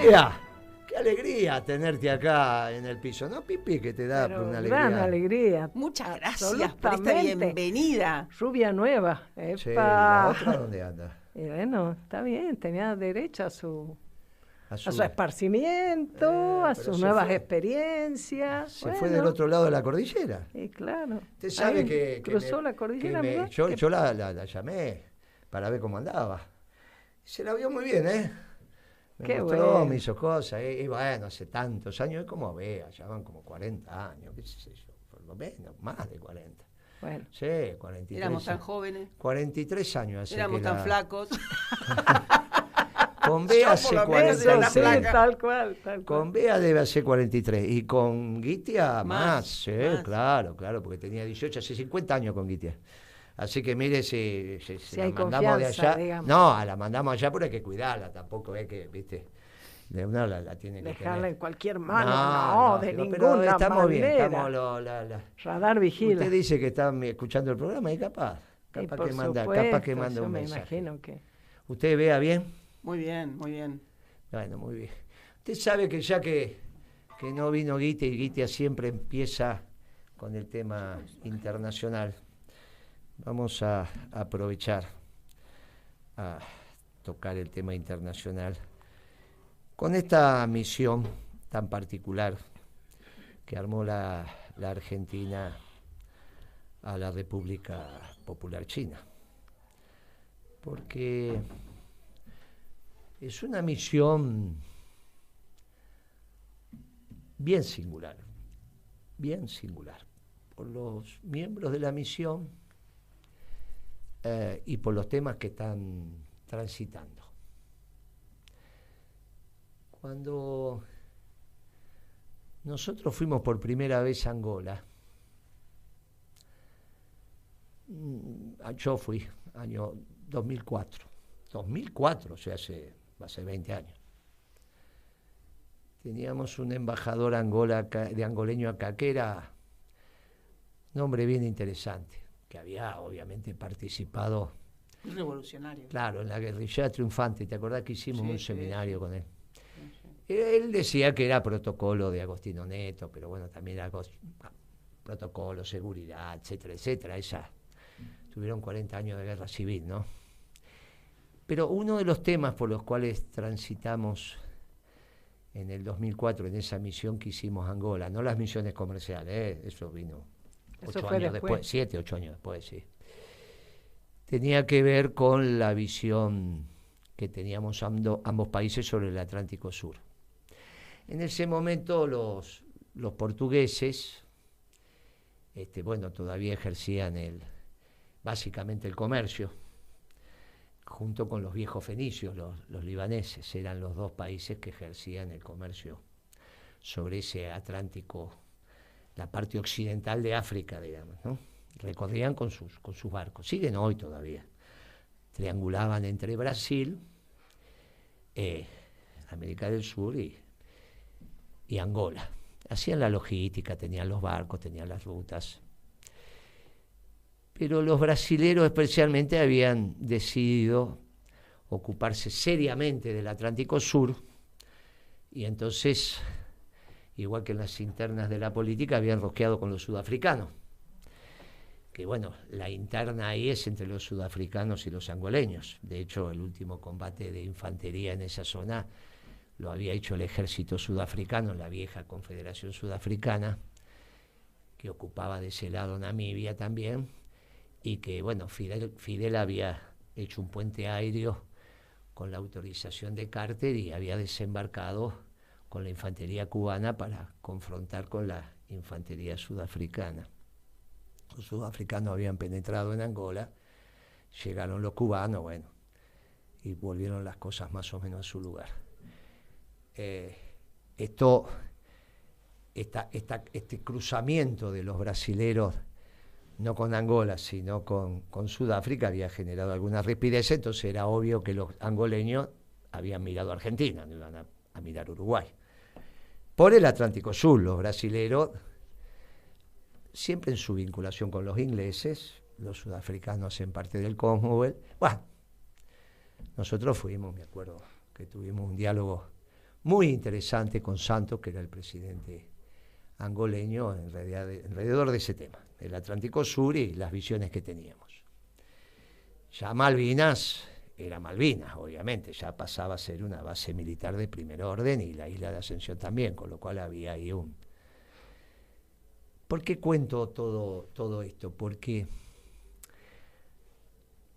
Silvia, qué alegría tenerte acá en el piso, ¿no, Pipi? Que te da Pero una alegría. gran alegría. Muchas gracias por esta Absolutamente. bienvenida. Rubia nueva. Sí, ¿y la Epa. otra dónde anda? Y bueno, está bien, tenía derecho a su A su- esparcimiento, a pero sus se nuevas fue. experiencias. Se fue del otro lado de la cordillera. Y claro. Usted sabe Ahí que cruzó la cordillera, mirá, yo que- la llamé para ver cómo andaba. Se la vio muy bien, ¿eh? Me Qué mostró, bueno. me hizo cosas. Y bueno, hace tantos años, es como vea, ya van como 40 años, qué sé yo, por lo menos, más de 40. Bueno, Sí, 43. Éramos tan jóvenes, 43 años hace éramos que tan la- flacos. Con Bea Yo, hace por lo menos, era una 43. flaca. tal cual, tal Con cual. Bea debe hacer 43. Y con Guitia más. Sí, más. claro, porque tenía 18, hace 50 años con Guitia. Así que mire, si Si la hay mandamos de confianza, allá. digamos. No, la mandamos allá, pero hay que cuidarla. Tampoco es que, viste, de una la tiene que Dejarla tener. en cualquier mano, no, de pero ninguna estamos bien, manera. estamos Radar vigila. Usted dice que está escuchando el programa y capaz Y que por manda, supuesto, capaz que manda yo un me mensaje. imagino que... ¿Usted vea bien? Muy bien, muy bien. Bueno, muy bien. Usted sabe que ya que no vino Guitia, y Guitia siempre empieza con el tema internacional, vamos a aprovechar a tocar el tema internacional con esta misión tan particular que armó la Argentina a la República Popular China. Porque es una misión bien singular, por los miembros de la misión y por los temas que están transitando. Cuando nosotros fuimos por primera vez a Angola, yo fui, año 2004, o sea, hace 20 años. Teníamos un embajador de angoleño acá, que era un hombre bien interesante, que había obviamente participado, Un revolucionario. claro, en la guerrilla triunfante. ¿Te acordás que hicimos Sí, un sí, seminario sí. con él? Sí, sí. Él decía que era protocolo de Agostino Neto, pero bueno, también era protocolo, seguridad, etcétera, etcétera. Tuvieron 40 años de guerra civil, ¿no? Pero uno de los temas por los cuales transitamos en el 2004, en esa misión que hicimos a Angola, no las misiones comerciales, eso vino Eso 8 fue años después. después, 7, 8 años después, sí. Tenía que ver con la visión que teníamos ambos países sobre el Atlántico Sur. En ese momento los portugueses, bueno, todavía ejercían básicamente el comercio, junto con los viejos fenicios, los libaneses, eran los dos países que ejercían el comercio sobre ese Atlántico, la parte occidental de África, digamos, ¿no? Recorrían con sus barcos, siguen hoy todavía. Triangulaban entre Brasil, América del Sur y Angola. Hacían la logística, tenían los barcos, tenían las rutas. Pero los brasileros especialmente habían decidido ocuparse seriamente del Atlántico Sur, y entonces, igual que en las internas de la política, habían rosqueado con los sudafricanos. Que bueno, la interna ahí es entre los sudafricanos y los angoleños. De hecho, el último combate de infantería en esa zona lo había hecho el ejército sudafricano, la vieja Confederación Sudafricana, que ocupaba de ese lado Namibia también, y que, bueno, Fidel había hecho un puente aéreo con la autorización de Carter y había desembarcado con la infantería cubana para confrontar con la infantería sudafricana. Los sudafricanos habían penetrado en Angola, llegaron los cubanos, bueno, y volvieron las cosas más o menos a su lugar. Este cruzamiento de los brasileros, no con Angola, sino con Sudáfrica, había generado alguna rapidez, entonces era obvio que los angoleños habían mirado a Argentina, no iban a mirar Uruguay. Por el Atlántico Sur, los brasileros, siempre en su vinculación con los ingleses, los sudafricanos en parte del Commonwealth. Bueno, nosotros fuimos, me acuerdo, que tuvimos un diálogo muy interesante con Santos, que era el presidente angoleño, alrededor de ese tema, el Atlántico Sur y las visiones que teníamos. Ya Malvinas era Malvinas, obviamente, ya pasaba a ser una base militar de primer orden y la isla de Ascensión también, con lo cual había ahí un... ¿Por qué cuento todo esto? Porque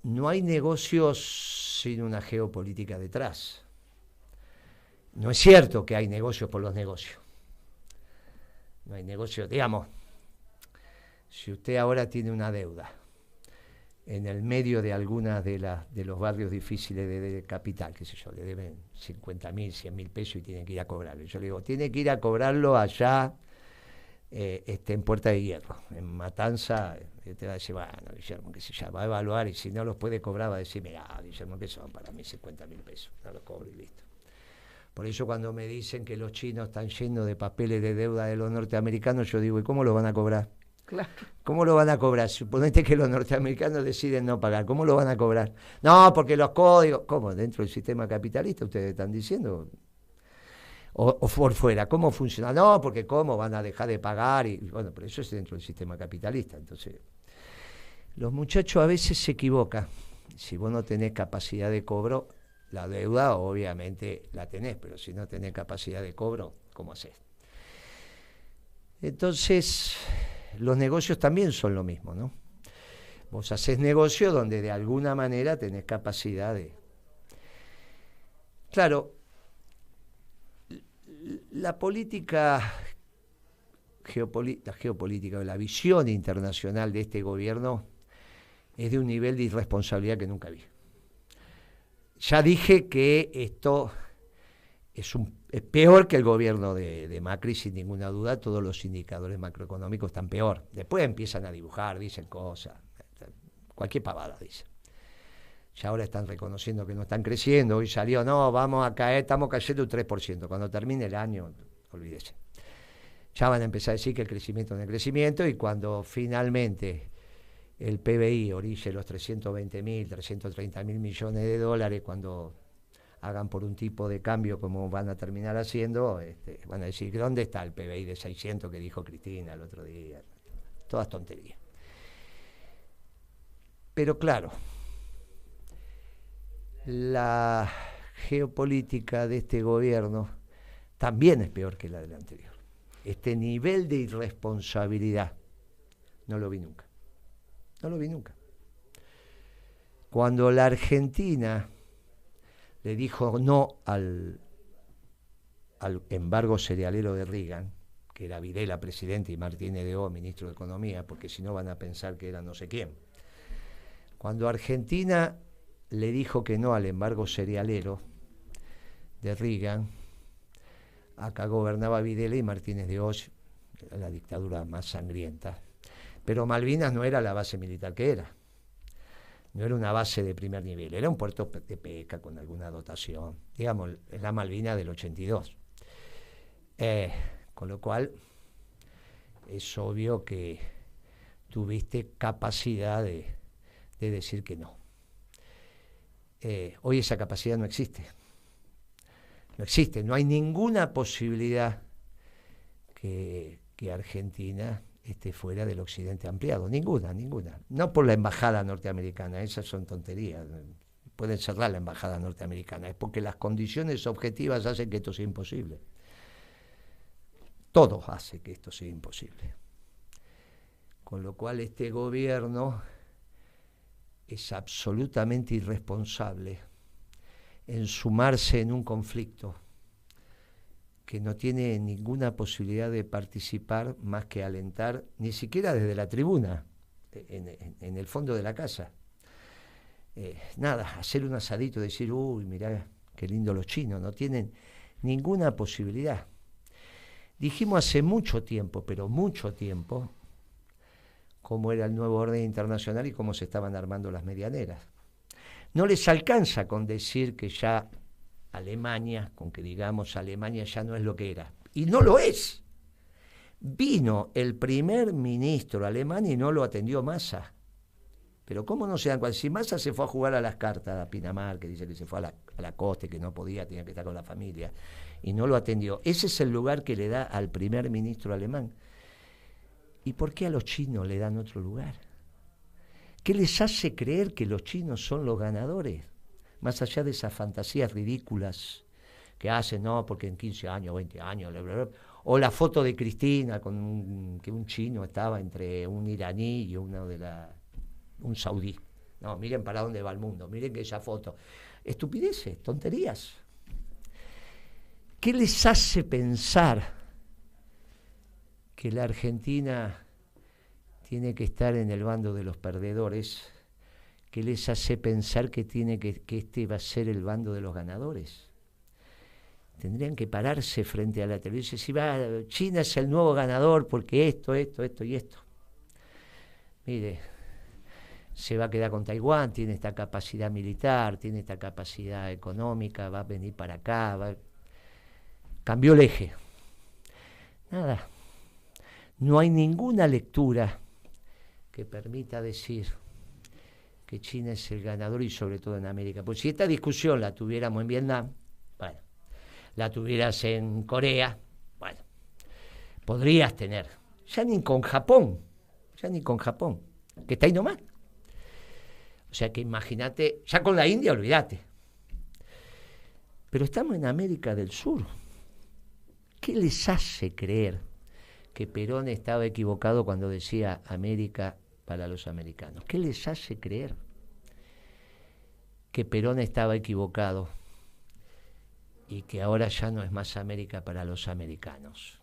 no hay negocios sin una geopolítica detrás. No es cierto que hay negocios por los negocios. No hay negocios, digamos, si usted ahora tiene una deuda en el medio de algunas de los barrios difíciles de capital, qué sé yo, le deben 50.000, 100.000 pesos y tiene que ir a cobrarlo. Yo le digo, tiene que ir a cobrarlo allá en Puerta de Hierro, en Matanza. Te va a decir, bueno, Guillermo, que se llama, va a evaluar y si no los puede cobrar va a decir, mira, Guillermo, que son para mí 50.000 pesos, no los cobro y listo. Por eso cuando me dicen que los chinos están llenos de papeles de deuda de los norteamericanos, yo digo, ¿y cómo lo van a cobrar? Claro. ¿Cómo lo van a cobrar? Suponete que los norteamericanos deciden no pagar. ¿Cómo lo van a cobrar? No, porque los códigos... ¿Cómo? ¿Dentro del sistema capitalista ustedes están diciendo? O por fuera. ¿Cómo funciona? No, porque ¿cómo van a dejar de pagar? Y bueno, pero eso es dentro del sistema capitalista. Entonces, los muchachos a veces se equivocan. Si vos no tenés capacidad de cobro, la deuda obviamente la tenés, pero si no tenés capacidad de cobro, ¿cómo hacés? Entonces, los negocios también son lo mismo, ¿no? Vos hacés negocio donde de alguna manera tenés capacidad de... Claro, la política geopolítica, la visión internacional de este gobierno es de un nivel de irresponsabilidad que nunca vi. Ya dije que esto es peor que el gobierno de Macri, sin ninguna duda. Todos los indicadores macroeconómicos están peor. Después empiezan a dibujar, dicen cosas, cualquier pavada dicen. Ya ahora están reconociendo que no están creciendo. Hoy salió, no, vamos a caer, estamos cayendo un 3%. Cuando termine el año, olvídese. Ya van a empezar a decir que el crecimiento no es crecimiento, y cuando finalmente el PBI orille los 320.000, 330.000 millones de dólares, cuando hagan por un tipo de cambio como van a terminar haciendo, van a decir, ¿dónde está el PBI de 600 que dijo Cristina el otro día? Todas tonterías. Pero claro, la geopolítica de este gobierno también es peor que la del anterior. Este nivel de irresponsabilidad no lo vi nunca. No lo vi nunca. Cuando la Argentina le dijo no al embargo cerealero de Reagan, que era Videla presidente y Martínez de O ministro de Economía, porque si no van a pensar que era no sé quién. Cuando Argentina le dijo que no al embargo cerealero de Reagan, acá gobernaba Videla y Martínez de Oz, la dictadura más sangrienta. Pero Malvinas no era la base militar que era. No era una base de primer nivel, era un puerto de pesca con alguna dotación. Digamos, la Malvinas del 82. Con lo cual, es obvio que tuviste capacidad de decir que no. Hoy esa capacidad no existe. No existe, no hay ninguna posibilidad que Argentina esté fuera del occidente ampliado, ninguna. No por la embajada norteamericana, esas son tonterías, pueden cerrar la embajada norteamericana, es porque las condiciones objetivas hacen que esto sea imposible. Todo hace que esto sea imposible. Con lo cual este gobierno es absolutamente irresponsable en sumarse en un conflicto que no tiene ninguna posibilidad de participar más que alentar, ni siquiera desde la tribuna, en el fondo de la casa. Nada, hacer un asadito, decir, uy, mirá, qué lindo los chinos, no tienen ninguna posibilidad. Dijimos hace mucho tiempo, pero mucho tiempo, cómo era el nuevo orden internacional y cómo se estaban armando las medianeras. No les alcanza con decir que ya Alemania, con que digamos Alemania ya no es lo que era. Y no lo es. Vino el primer ministro alemán y no lo atendió Massa. Pero ¿cómo no se dan cuenta? Si Massa se fue a jugar a las cartas a Pinamar, que dice que se fue a la costa y que no podía, tenía que estar con la familia, y no lo atendió. Ese es el lugar que le da al primer ministro alemán. ¿Y por qué a los chinos le dan otro lugar? ¿Qué les hace creer que los chinos son los ganadores? Más allá de esas fantasías ridículas que hacen, no, porque en 15 años, 20 años, bla, bla, bla. O la foto de Cristina con que un chino estaba entre un iraní y un saudí. No, miren para dónde va el mundo, miren que esa foto. Estupideces, tonterías. ¿Qué les hace pensar que la Argentina tiene que estar en el bando de los perdedores? ¿Qué les hace pensar que este va a ser el bando de los ganadores? Tendrían que pararse frente a la televisión y decir, China es el nuevo ganador porque esto y esto. Mire, se va a quedar con Taiwán, tiene esta capacidad militar, tiene esta capacidad económica, va a venir para acá, cambió el eje. Nada. No hay ninguna lectura que permita decir que China es el ganador y sobre todo en América. Pues si esta discusión la tuviéramos en Vietnam, bueno, la tuvieras en Corea, bueno, podrías tener. Ya ni con Japón, que está ahí nomás. O sea que imagínate, ya con la India olvídate. Pero estamos en América del Sur. ¿Qué les hace creer que Perón estaba equivocado cuando decía América para los americanos? ¿Qué les hace creer que Perón estaba equivocado y que ahora ya no es más América para los americanos?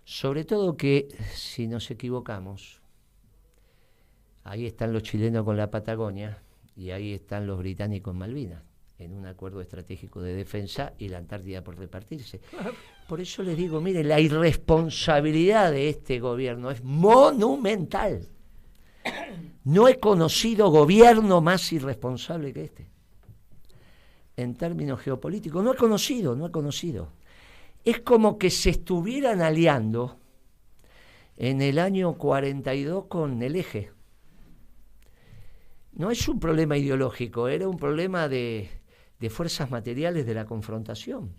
Sobre todo que si nos equivocamos, ahí están los chilenos con la Patagonia y ahí están los británicos en Malvinas, en un acuerdo estratégico de defensa y la Antártida por repartirse. Por eso les digo, mire, la irresponsabilidad de este gobierno es monumental. No he conocido gobierno más irresponsable que este. En términos geopolíticos, no he conocido. Es como que se estuvieran aliando en el año 42 con el Eje. No es un problema ideológico, era un problema de fuerzas materiales de la confrontación.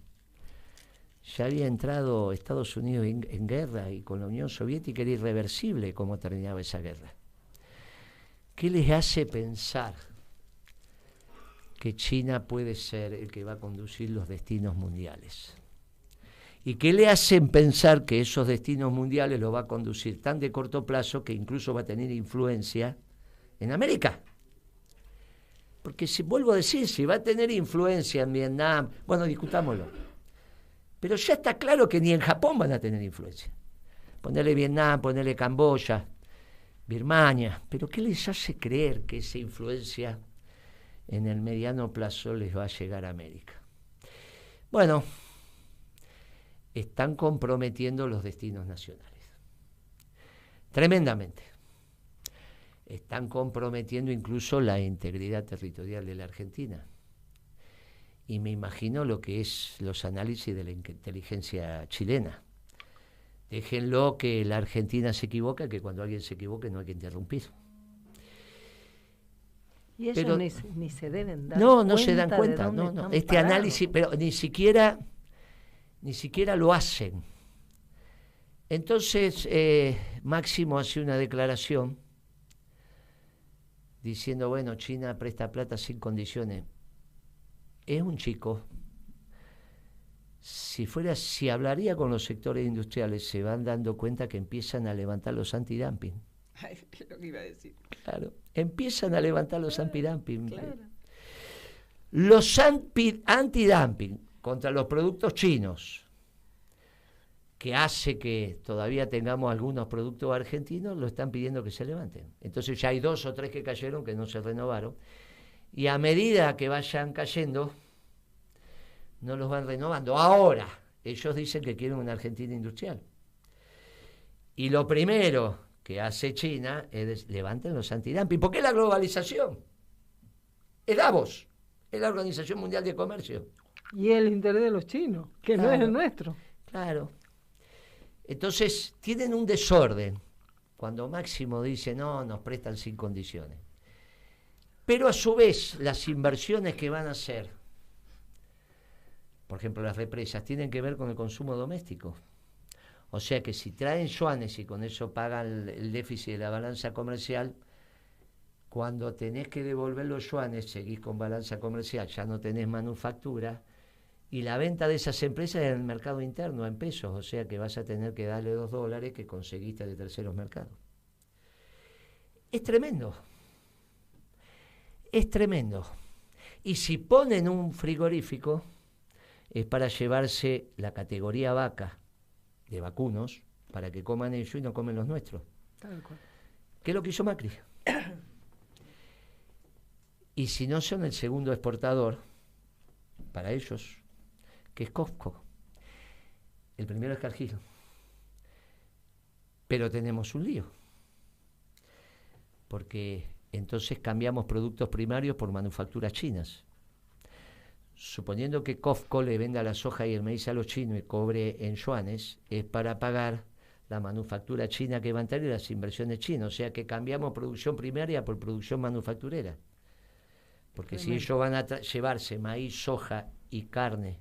Ya había entrado Estados Unidos en guerra y con la Unión Soviética era irreversible cómo terminaba esa guerra. ¿Qué les hace pensar que China puede ser el que va a conducir los destinos mundiales? ¿Y qué le hacen pensar que esos destinos mundiales los va a conducir tan de corto plazo que incluso va a tener influencia en América? Porque si vuelvo a decir, si va a tener influencia en Vietnam, bueno, discutámoslo. Pero ya está claro que ni en Japón van a tener influencia. Ponerle Vietnam, ponerle Camboya, Birmania. Pero ¿qué les hace creer que esa influencia en el mediano plazo les va a llegar a América? Bueno, están comprometiendo los destinos nacionales. Tremendamente. Están comprometiendo incluso la integridad territorial de la Argentina. Y me imagino lo que es los análisis de la inteligencia chilena. Déjenlo que la Argentina se equivoca, que cuando alguien se equivoque no hay que interrumpir. Y ellos pero, ni se deben dar cuenta. No se dan cuenta. No. Este análisis, pero ni siquiera lo hacen. Entonces, Máximo hace una declaración diciendo, bueno, China presta plata sin condiciones. Es un chico. Si hablaría con los sectores industriales, se van dando cuenta que empiezan a levantar los antidumping. Ay, es lo que iba a decir. Claro, empiezan a levantar los antidumping. Claro. Los antidumping contra los productos chinos, que hace que todavía tengamos algunos productos argentinos, lo están pidiendo que se levanten. Entonces ya hay 2 o 3 que cayeron, que no se renovaron. Y a medida que vayan cayendo, no los van renovando. Ahora, ellos dicen que quieren una Argentina industrial. Y lo primero que hace China es levanten los antidumping. ¿Por qué la globalización? Es Davos, es la Organización Mundial de Comercio. Y el interés de los chinos, que claro, no es el nuestro. Claro. Entonces, tienen un desorden. Cuando Máximo dice, no, nos prestan sin condiciones. Pero a su vez, las inversiones que van a hacer, por ejemplo, las represas, tienen que ver con el consumo doméstico. O sea que si traen yuanes y con eso pagan el déficit de la balanza comercial, cuando tenés que devolver los yuanes, seguís con balanza comercial, ya no tenés manufactura, y la venta de esas empresas es en el mercado interno, en pesos, o sea que vas a tener que darle $2 que conseguiste de terceros mercados. Es tremendo. Es tremendo. Y si ponen un frigorífico, es para llevarse la categoría vaca de vacunos, para que coman ellos y no comen los nuestros. Tal cual. ¿Qué es lo que hizo Macri? Y si no son el segundo exportador, para ellos, que es Costco. El primero es Cargill. Pero tenemos un lío. Porque entonces cambiamos productos primarios por manufacturas chinas. Suponiendo que Costco le venda la soja y el maíz a los chinos y cobre en yuanes, es para pagar la manufactura china que va a entrar y las inversiones chinas. O sea que cambiamos producción primaria por producción manufacturera. Porque si ellos van a llevarse maíz, soja y carne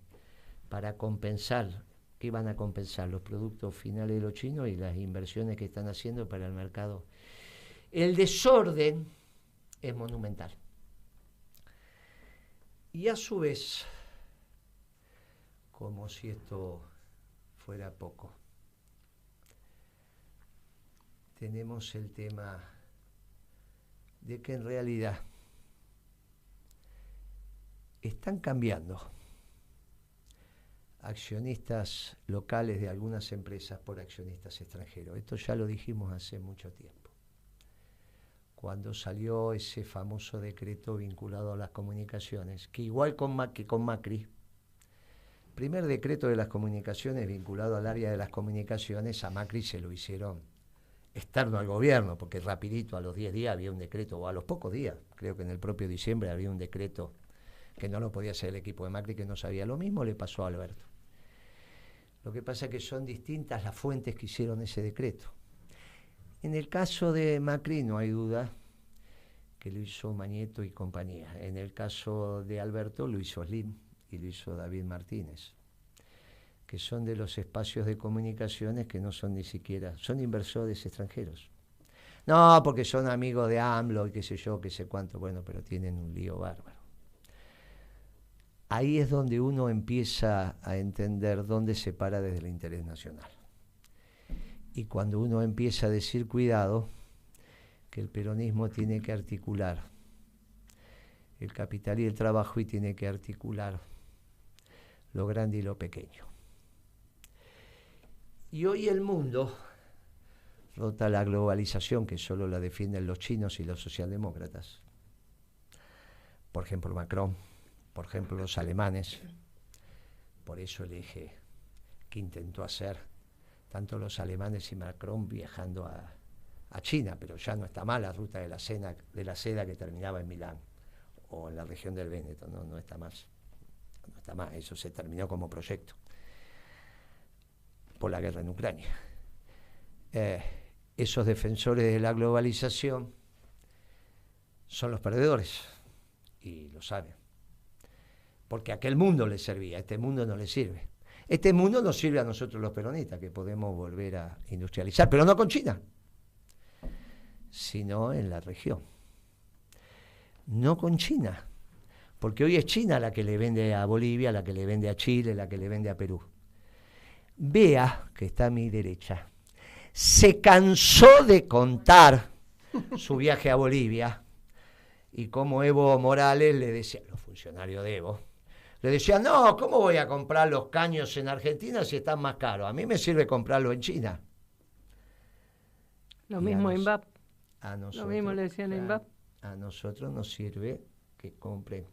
para compensar, ¿qué van a compensar? Los productos finales de los chinos y las inversiones que están haciendo para el mercado. El desorden es monumental. Y a su vez, como si esto fuera poco, tenemos el tema de que en realidad están cambiando accionistas locales de algunas empresas por accionistas extranjeros. Esto ya lo dijimos hace mucho tiempo. Cuando salió ese famoso decreto vinculado a las comunicaciones, que igual que con Macri, primer decreto de las comunicaciones vinculado al área de las comunicaciones, a Macri se lo hicieron externo al gobierno, porque rapidito a los 10 días había un decreto, o a los pocos días, creo que en el propio diciembre había un decreto que no lo podía hacer el equipo de Macri, que no sabía. Lo mismo le pasó a Alberto. Lo que pasa es que son distintas las fuentes que hicieron ese decreto. En el caso de Macri no hay duda que lo hizo Mañeto y compañía. En el caso de Alberto lo hizo Slim y lo hizo David Martínez, que son de los espacios de comunicaciones que no son ni siquiera, son inversores extranjeros. No, porque son amigos de AMLO y qué sé yo, qué sé cuánto, bueno, pero tienen un lío bárbaro. Ahí es donde uno empieza a entender dónde se para desde el interés nacional. Y cuando uno empieza a decir, cuidado, que el peronismo tiene que articular el capital y el trabajo y tiene que articular lo grande y lo pequeño. Y hoy el mundo, rota la globalización que solo la defienden los chinos y los socialdemócratas, por ejemplo Macron, por ejemplo los alemanes, por eso el eje que intentó hacer tanto los alemanes y Macron viajando a China, pero ya no está mal la ruta de la seda que terminaba en Milán o en la región del Véneto, no está más, no está más, eso se terminó como proyecto por la guerra en Ucrania. Esos defensores de la globalización son los perdedores y lo saben, porque a aquel mundo le servía, a este mundo no le sirve. Este mundo nos sirve a nosotros los peronistas, que podemos volver a industrializar, pero no con China, sino en la región. No con China, porque hoy es China la que le vende a Bolivia, la que le vende a Chile, la que le vende a Perú. Bea, que está a mi derecha, se cansó de contar su viaje a Bolivia y cómo Evo Morales le decía, los funcionarios de Evo, le decían, no, ¿cómo voy a comprar los caños en Argentina si están más caros? A mí me sirve comprarlo en China. Lo mismo en INVAP. Lo mismo le decían en INVAP. A nosotros nos sirve que compren.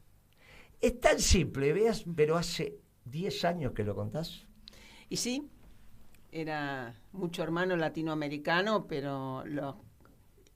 Es tan simple, veas, pero hace 10 años que lo contás. Y sí, era mucho hermano latinoamericano, pero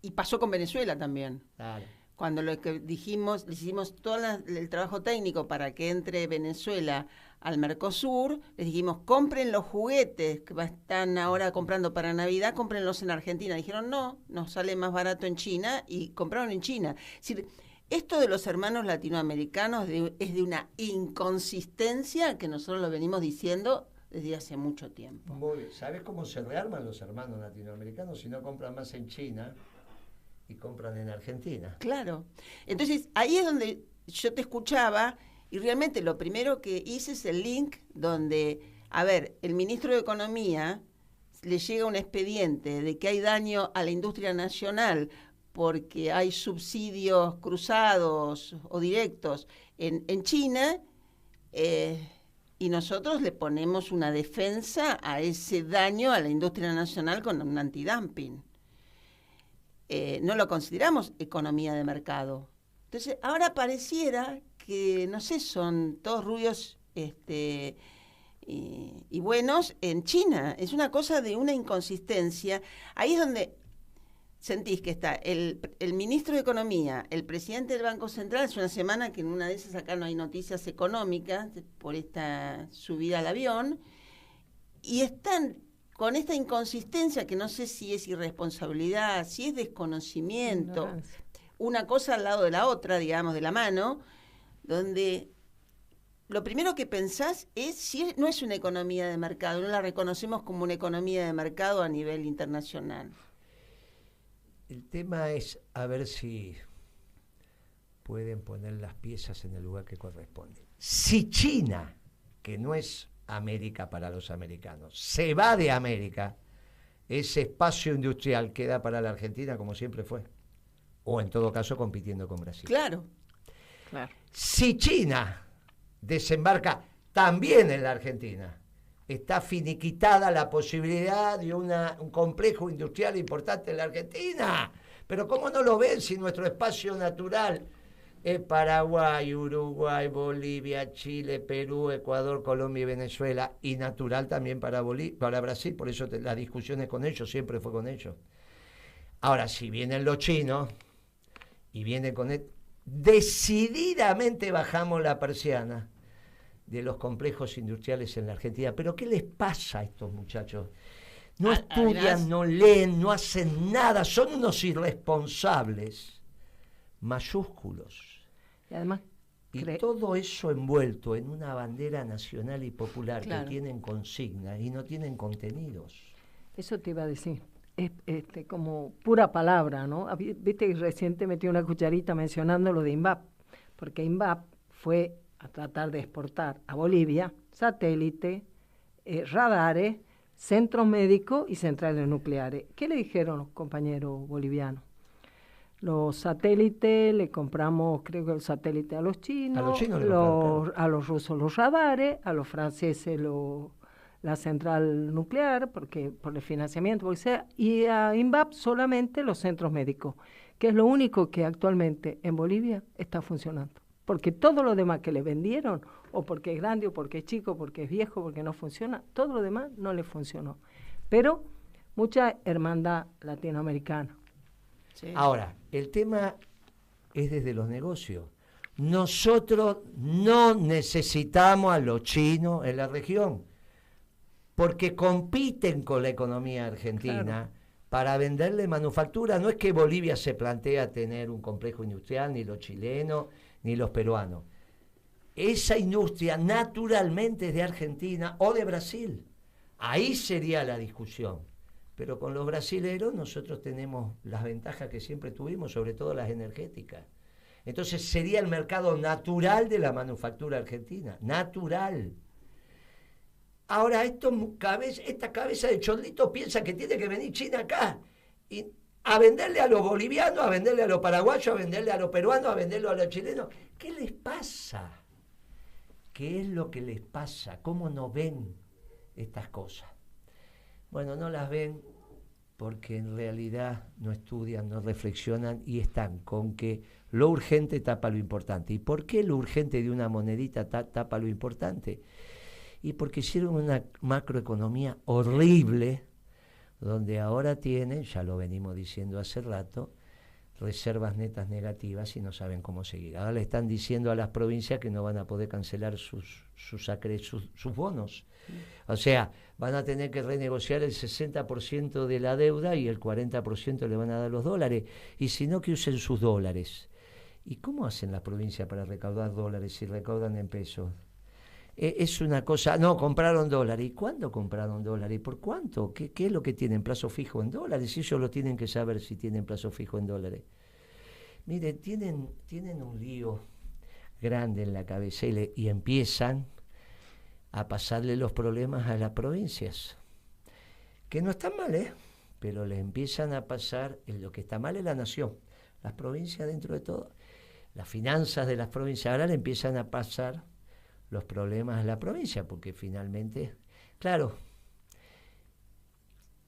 y pasó con Venezuela también. Claro. Cuando lo que dijimos, le hicimos todo el trabajo técnico para que entre Venezuela al Mercosur, les dijimos, compren los juguetes que están ahora comprando para Navidad, cómprenlos en Argentina. Dijeron, no, nos sale más barato en China y compraron en China. Es decir, Esto de los hermanos latinoamericanos es de una inconsistencia que nosotros lo venimos diciendo desde hace mucho tiempo. ¿Sabes cómo se rearman los hermanos latinoamericanos si no compran más en China y compran en Argentina? Claro. Entonces, ahí es donde yo te escuchaba y realmente lo primero que hice es el link donde, a ver, el ministro de Economía le llega un expediente de que hay daño a la industria nacional porque hay subsidios cruzados o directos en China, y nosotros le ponemos una defensa a ese daño a la industria nacional con un antidumping. No lo consideramos economía de mercado. Entonces, ahora pareciera que, no sé, son todos rubios y buenos en China. Es una cosa de una inconsistencia. Ahí es donde sentís que está el ministro de Economía, el presidente del Banco Central. Es una semana que en una de esas acá no hay noticias económicas por esta subida al avión, y están con esta inconsistencia que no sé si es irresponsabilidad, si es desconocimiento, una cosa al lado de la otra, digamos, de la mano, donde lo primero que pensás es si no es una economía de mercado, no la reconocemos como una economía de mercado a nivel internacional. El tema es a ver si pueden poner las piezas en el lugar que corresponde. Si China, que no es América para los americanos, se va de América, ese espacio industrial queda para la Argentina como siempre fue. O en todo caso compitiendo con Brasil. Claro. Si China desembarca también en la Argentina, está finiquitada la posibilidad de un complejo industrial importante en la Argentina. Pero ¿cómo no lo ven si nuestro espacio natural es Paraguay, Uruguay, Bolivia, Chile, Perú, Ecuador, Colombia y Venezuela, y natural también para Brasil? Por eso las discusiones con ellos siempre fue con ellos. Ahora, si vienen los chinos y vienen con decididamente bajamos la persiana de los complejos industriales en la Argentina. ¿Pero qué les pasa a estos muchachos? No estudian, además, no leen, no hacen nada, son unos irresponsables mayúsculos. Y además, todo eso envuelto en una bandera nacional y popular, claro, que tienen consignas y no tienen contenidos. Eso te iba a decir. Es como pura palabra, ¿no? Viste que reciente metí una cucharita mencionando lo de INVAP, porque INVAP fue a tratar de exportar a Bolivia satélite, radares, centros médicos y centrales nucleares. ¿Qué le dijeron los compañeros bolivianos? Los satélites le compramos, creo que el satélite a los chinos, a los rusos los radares, a los franceses la central nuclear, porque por el financiamiento, porque sea, y a INVAP solamente los centros médicos, que es lo único que actualmente en Bolivia está funcionando. Porque todo lo demás que le vendieron, o porque es grande, o porque es chico, porque es viejo, porque no funciona, todo lo demás no le funcionó. Pero mucha hermandad latinoamericana. Sí. Ahora, el tema es desde los negocios. Nosotros no necesitamos a los chinos en la región, porque compiten con la economía argentina, claro, para venderle manufactura. No es que Bolivia se plantea tener un complejo industrial, ni los chilenos, ni los peruanos. Esa industria naturalmente es de Argentina o de Brasil. Ahí sería la discusión. Pero con los brasileros nosotros tenemos las ventajas que siempre tuvimos, sobre todo las energéticas. Entonces sería el mercado natural de la manufactura argentina, natural. Ahora esta cabeza de chorlito piensa que tiene que venir China acá y a venderle a los bolivianos, a venderle a los paraguayos, a venderle a los peruanos, a venderle a los chilenos. ¿Qué les pasa? ¿Qué es lo que les pasa? ¿Cómo no ven estas cosas? Bueno, no las ven porque en realidad no estudian, no reflexionan y están con que lo urgente tapa lo importante. ¿Y por qué lo urgente de una monedita tapa lo importante? Y porque hicieron una macroeconomía horrible, donde ahora tienen, ya lo venimos diciendo hace rato, reservas netas negativas y no saben cómo seguir. Ahora le están diciendo a las provincias que no van a poder cancelar sus bonos. O sea, van a tener que renegociar el 60% de la deuda y el 40% le van a dar los dólares. Y si no, que usen sus dólares. ¿Y cómo hacen las provincias para recaudar dólares si recaudan en pesos? Es una cosa, no, compraron dólares. ¿Y cuándo compraron dólares? ¿Y por cuánto? ¿Qué es lo que tienen? ¿Plazo fijo en dólares? Ellos lo tienen que saber si tienen plazo fijo en dólares. Mire, tienen un lío grande en la cabeza y empiezan a pasarle los problemas a las provincias. Que no están mal, pero le empiezan a pasar, lo que está mal es la nación. Las provincias dentro de todo, las finanzas de las provincias ahora le empiezan a pasar los problemas a la provincia, porque finalmente, claro,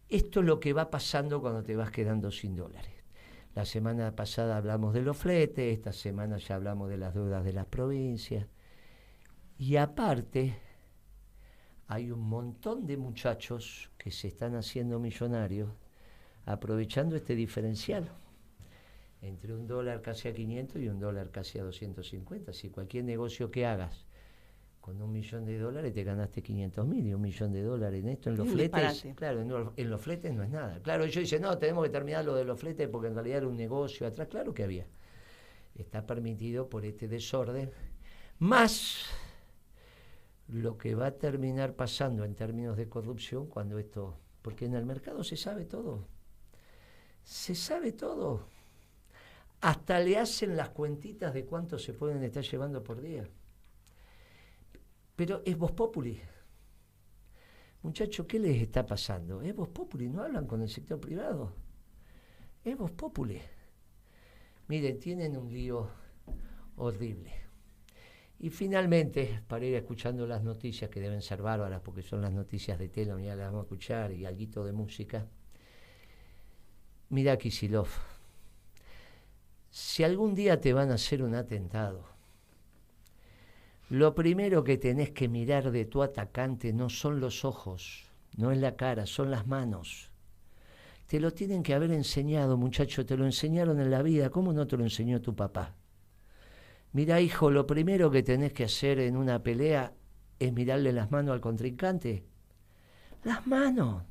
esto es lo que va pasando cuando te vas quedando sin dólares. La semana pasada hablamos de los fletes, esta semana ya hablamos de las deudas de las provincias, y aparte hay un montón de muchachos que se están haciendo millonarios aprovechando este diferencial entre un dólar casi a 500 y un dólar casi a 250. Si cualquier negocio que hagas con $1.000.000 te ganaste 500.000, y $1.000.000 en esto, en los fletes, claro, en los fletes no es nada. Claro, ellos dicen, no, tenemos que terminar lo de los fletes porque en realidad era un negocio atrás. Claro que había. Está permitido por este desorden, más lo que va a terminar pasando en términos de corrupción cuando esto, porque en el mercado se sabe todo. Se sabe todo. Hasta le hacen las cuentitas de cuánto se pueden estar llevando por día. Pero es Voz Populi. Muchachos, ¿qué les está pasando? Es Voz Populi, no hablan con el sector privado. Es Voz Populi. Miren, tienen un lío horrible. Y finalmente, para ir escuchando las noticias, que deben ser bárbaras, porque son las noticias de Telon, ya las vamos a escuchar, y alguito de música. Mirá, Kicillof, si algún día te van a hacer un atentado, lo primero que tenés que mirar de tu atacante no son los ojos, no es la cara, son las manos. Te lo tienen que haber enseñado, muchacho, te lo enseñaron en la vida. ¿Cómo no te lo enseñó tu papá? Mira, hijo, lo primero que tenés que hacer en una pelea es mirarle las manos al contrincante. Las manos.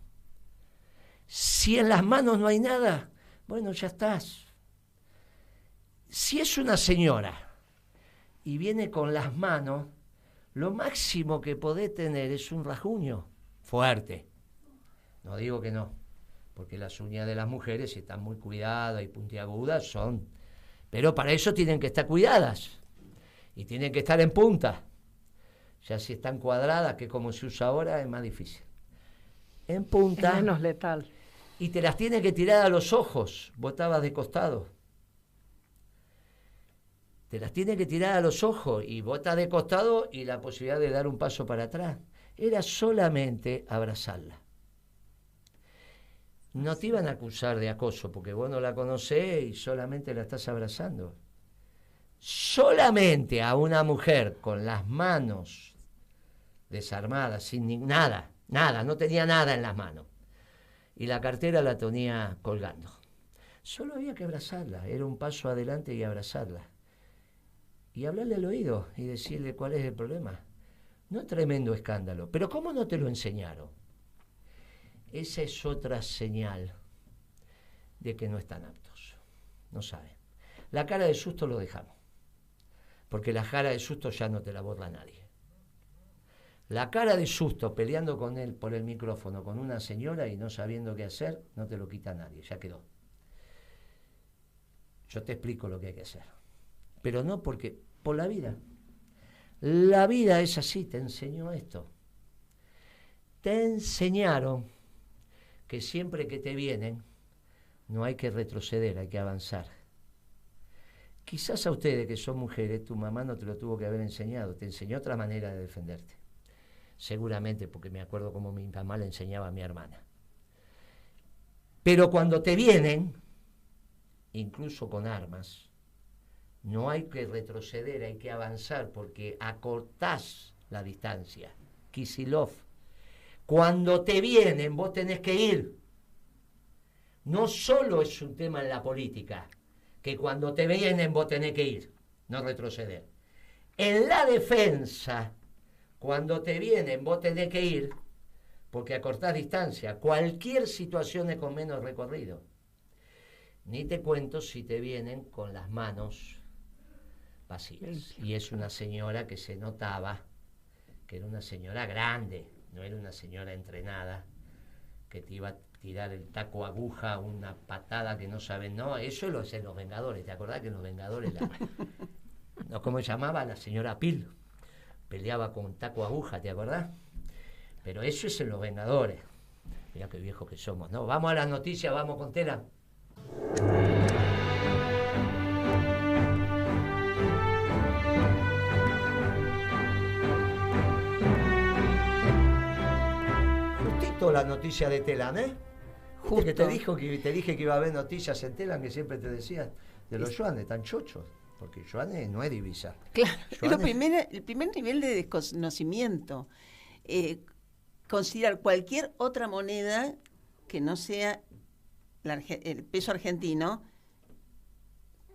Si en las manos no hay nada, bueno, ya estás. Si es una señora y viene con las manos, lo máximo que podés tener es un rasguño fuerte. No digo que no, porque las uñas de las mujeres, si están muy cuidadas y puntiagudas, son... Pero para eso tienen que estar cuidadas y tienen que estar en punta. Ya si están cuadradas, que como se usa ahora, es más difícil. En punta. Es menos letal. Y te las tiene que tirar a los ojos, botabas de costado. Te las tiene que tirar a los ojos y botas de costado y la posibilidad de dar un paso para atrás. Era solamente abrazarla. No te iban a acusar de acoso porque vos no la conocés y solamente la estás abrazando. Solamente a una mujer con las manos desarmadas, sin nada, no tenía nada en las manos. Y la cartera la tenía colgando. Solo había que abrazarla, era un paso adelante y abrazarla. Y hablarle al oído y decirle cuál es el problema. No tremendo escándalo, pero ¿cómo no te lo enseñaron? Esa es otra señal de que no están aptos, no saben. La cara de susto lo dejamos, porque la cara de susto ya no te la borra nadie. La cara de susto peleando con él por el micrófono con una señora y no sabiendo qué hacer, no te lo quita nadie, ya quedó. Yo te explico lo que hay que hacer, pero no porque, por la vida. La vida es así, te enseñó esto. Te enseñaron que siempre que te vienen, no hay que retroceder, hay que avanzar. Quizás a ustedes que son mujeres, tu mamá no te lo tuvo que haber enseñado, te enseñó otra manera de defenderte. Seguramente, porque me acuerdo cómo mi mamá le enseñaba a mi hermana. Pero cuando te vienen, incluso con armas, no hay que retroceder, hay que avanzar, porque acortás la distancia. Kicillof, cuando te vienen, vos tenés que ir. No solo es un tema en la política, que cuando te vienen vos tenés que ir, no retroceder. En la defensa, cuando te vienen vos tenés que ir, porque acortás distancia. Cualquier situación es con menos recorrido. Ni te cuento si te vienen con las manos vacías. Y es una señora que se notaba que era una señora grande, no era una señora entrenada, que te iba a tirar el taco aguja, una patada que no saben, no, eso lo hacen los Vengadores. ¿Te acordás que en los Vengadores no, ¿cómo se llamaba? La señora Pil peleaba con taco aguja, ¿te acordás? Pero eso es en los Vengadores. Mirá qué viejos que somos, ¿no? Vamos a las noticias, vamos con Tela. Justito la noticia de Telam, ¿eh? Justo. Que te dije que iba a haber noticias en Telam, que siempre te decía de los yuanes, tan chochos. Porque yuanes no es divisa. Claro, el primer nivel de desconocimiento. Considerar cualquier otra moneda que no sea el peso argentino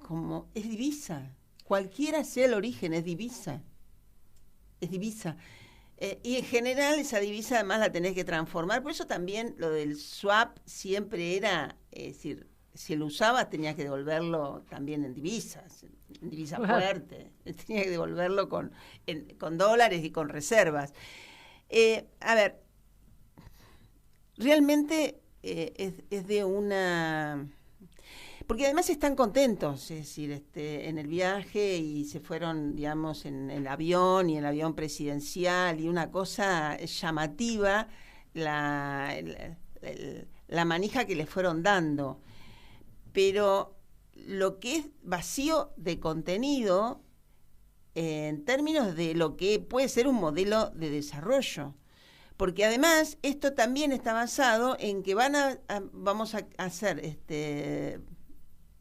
como es divisa. Cualquiera sea el origen, es divisa. Es divisa. Y en general esa divisa además la tenés que transformar. Por eso también lo del swap siempre era, es decir, si lo usabas tenías que devolverlo también en divisas fuerte. Tenías que devolverlo con dólares y con reservas. A ver, realmente es de una... Porque además están contentos, es decir, en el viaje y se fueron, digamos, en el avión y el avión presidencial y una cosa llamativa, la manija que les fueron dando. Pero lo que es vacío de contenido en términos de lo que puede ser un modelo de desarrollo. Porque además esto también está basado en que vamos a hacer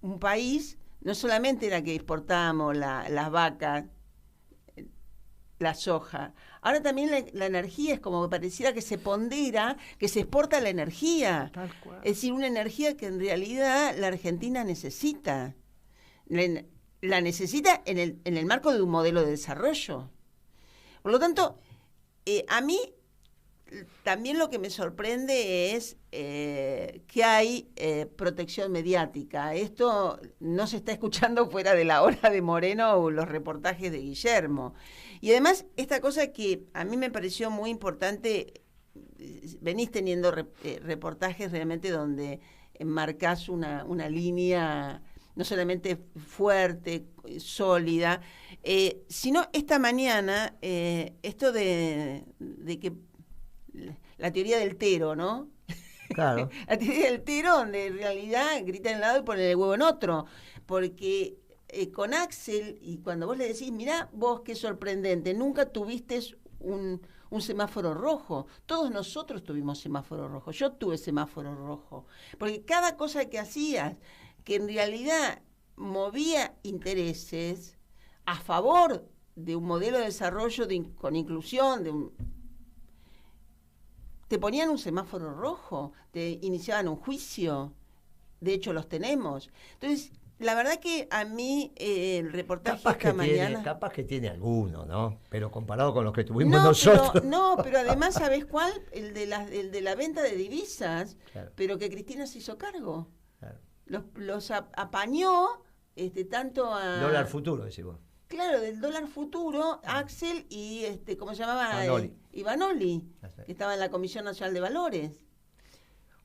un país, no solamente era que exportábamos las vacas, la soja, ahora también la energía es como que pareciera que se pondera, que se exporta la energía. Tal cual. Es decir, una energía que en realidad la Argentina necesita. La necesita en el marco de un modelo de desarrollo. Por lo tanto, a mí también lo que me sorprende es que hay protección mediática. Esto no se está escuchando fuera de la hora de Moreno o los reportajes de Guillermo. Y además, esta cosa que a mí me pareció muy importante, venís teniendo reportajes realmente donde marcás una línea no solamente fuerte, sólida, sino esta mañana, esto de que la teoría del tero, ¿no? Claro. La teoría del tero, donde en realidad grita en un lado y pone el huevo en otro. Porque con Axel, y cuando vos le decís, mirá vos qué sorprendente, nunca tuviste un semáforo rojo. Todos nosotros tuvimos semáforo rojo. Yo tuve semáforo rojo. Porque cada cosa que hacías, que en realidad movía intereses a favor de un modelo de desarrollo con inclusión, te ponían un semáforo rojo, te iniciaban un juicio, de hecho los tenemos. Entonces, la verdad que a mí el reportaje esta mañana... Capaz que tiene alguno, ¿no? Pero comparado con los que tuvimos nosotros... Pero además, ¿sabés cuál? El de la venta de divisas, claro. Pero que Cristina se hizo cargo. Claro. Los apañó tanto a... Dólar futuro, decís vos. Claro, del dólar futuro, Axel y, ¿cómo se llamaba? Ivanoli, que estaba en la Comisión Nacional de Valores.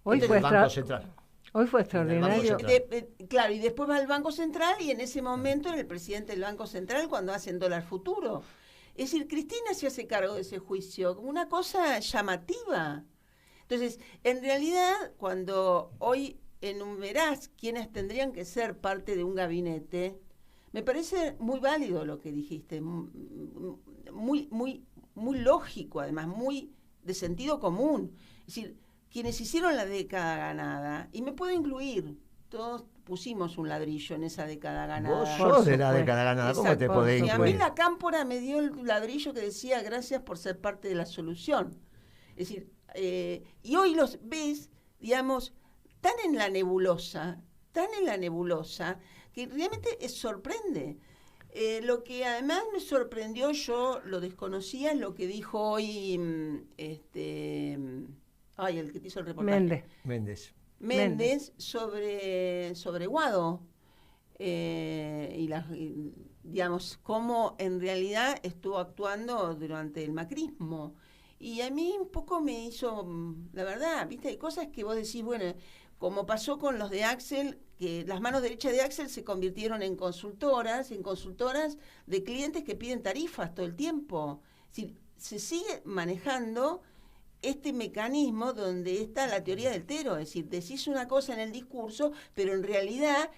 Hoy fue el Banco Central. Hoy fue extraordinario. Claro, y después va al Banco Central y en ese momento era el presidente del Banco Central cuando hacen dólar futuro. Es decir, Cristina se hace cargo de ese juicio como una cosa llamativa. Entonces, en realidad, cuando hoy enumerás quiénes tendrían que ser parte de un gabinete, me parece muy válido lo que dijiste, muy, muy, muy lógico, además, muy de sentido común. Es decir, quienes hicieron la década ganada, y me puedo incluir, todos pusimos un ladrillo en esa década ganada. Vos sos de la década ganada, ¿cómo te podés incluir? Y a mí la Cámpora me dio el ladrillo que decía gracias por ser parte de la solución. Es decir, y hoy los ves, digamos, tan en la nebulosa, que realmente sorprende. Lo que además me sorprendió, yo lo desconocía, es lo que dijo hoy el que te hizo el reportaje. Méndez sobre Guado. Y digamos, cómo en realidad estuvo actuando durante el macrismo. Y a mí un poco me hizo, la verdad, viste, hay cosas que vos decís, bueno, como pasó con los de Axel, que las manos derechas de Axel se convirtieron en consultoras de clientes que piden tarifas todo el tiempo. Es decir, se sigue manejando este mecanismo donde está la teoría del tero, es decir, decís una cosa en el discurso, pero en realidad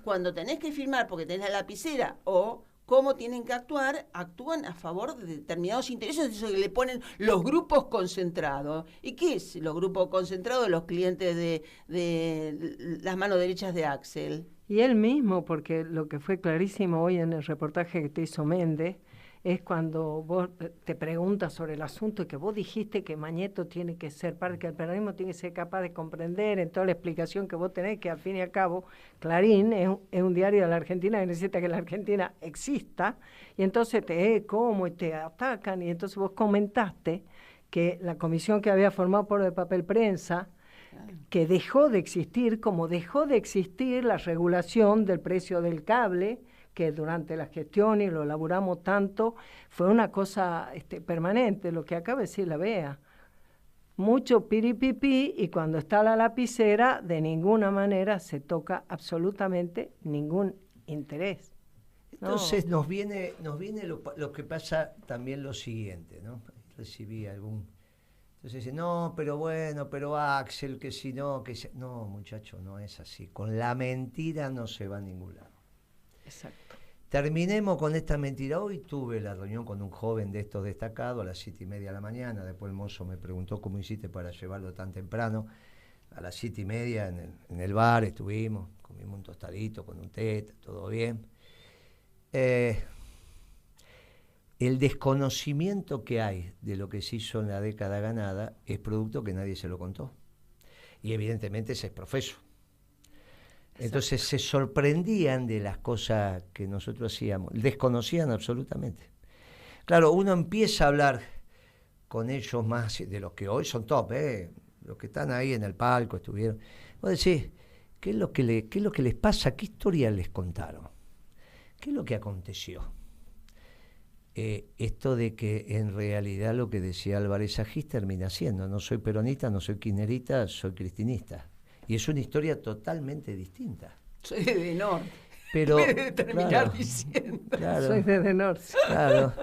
cuando tenés que firmar porque tenés la lapicera o cómo tienen que actuar, actúan a favor de determinados intereses, eso que le ponen los grupos concentrados. ¿Y qué es los grupos concentrados de los clientes de las manos derechas de Axel? Y él mismo, porque lo que fue clarísimo hoy en el reportaje que te hizo Méndez, es cuando vos te preguntas sobre el asunto y que vos dijiste que Mañeto tiene que ser parte, que el peronismo tiene que ser capaz de comprender en toda la explicación que vos tenés, que al fin y al cabo Clarín es un diario de la Argentina que necesita que la Argentina exista, y entonces ¿cómo? Y te atacan, y entonces vos comentaste que la comisión que había formado por el papel prensa, que dejó de existir, como dejó de existir la regulación del precio del cable, que durante la gestión, y lo elaboramos tanto, fue una cosa permanente, lo que acaba de decir la Bea. Mucho piripipi, y cuando está la lapicera, de ninguna manera se toca absolutamente ningún interés. Entonces nos viene lo que pasa también lo siguiente, ¿no? Recibí algún... Entonces dice, no, pero bueno, pero Axel, que si no, que si... No, muchacho, no es así. Con la mentira no se va a ningún lado. Exacto. Terminemos con esta mentira. Hoy tuve la reunión con un joven de estos destacados a las 7:30 de la mañana. Después el mozo me preguntó cómo hiciste para llevarlo tan temprano. A las 7:30 en el bar estuvimos, comimos un tostadito con un té, todo bien. El desconocimiento que hay de lo que se hizo en la década ganada es producto que nadie se lo contó. Y evidentemente ese es profeso. Entonces se sorprendían de las cosas que nosotros hacíamos, desconocían absolutamente. Claro, uno empieza a hablar con ellos más de los que hoy son top, los que están ahí en el palco, estuvieron. Vos decís, ¿qué es lo que les pasa? ¿Qué historia les contaron? ¿Qué es lo que aconteció? Esto de que en realidad lo que decía Álvarez Agis termina siendo, no soy peronista, no soy kirchnerista, soy cristinista. Y es una historia totalmente distinta. Soy de norte. Pero, terminar claro, diciendo. Claro, soy de norte. Claro.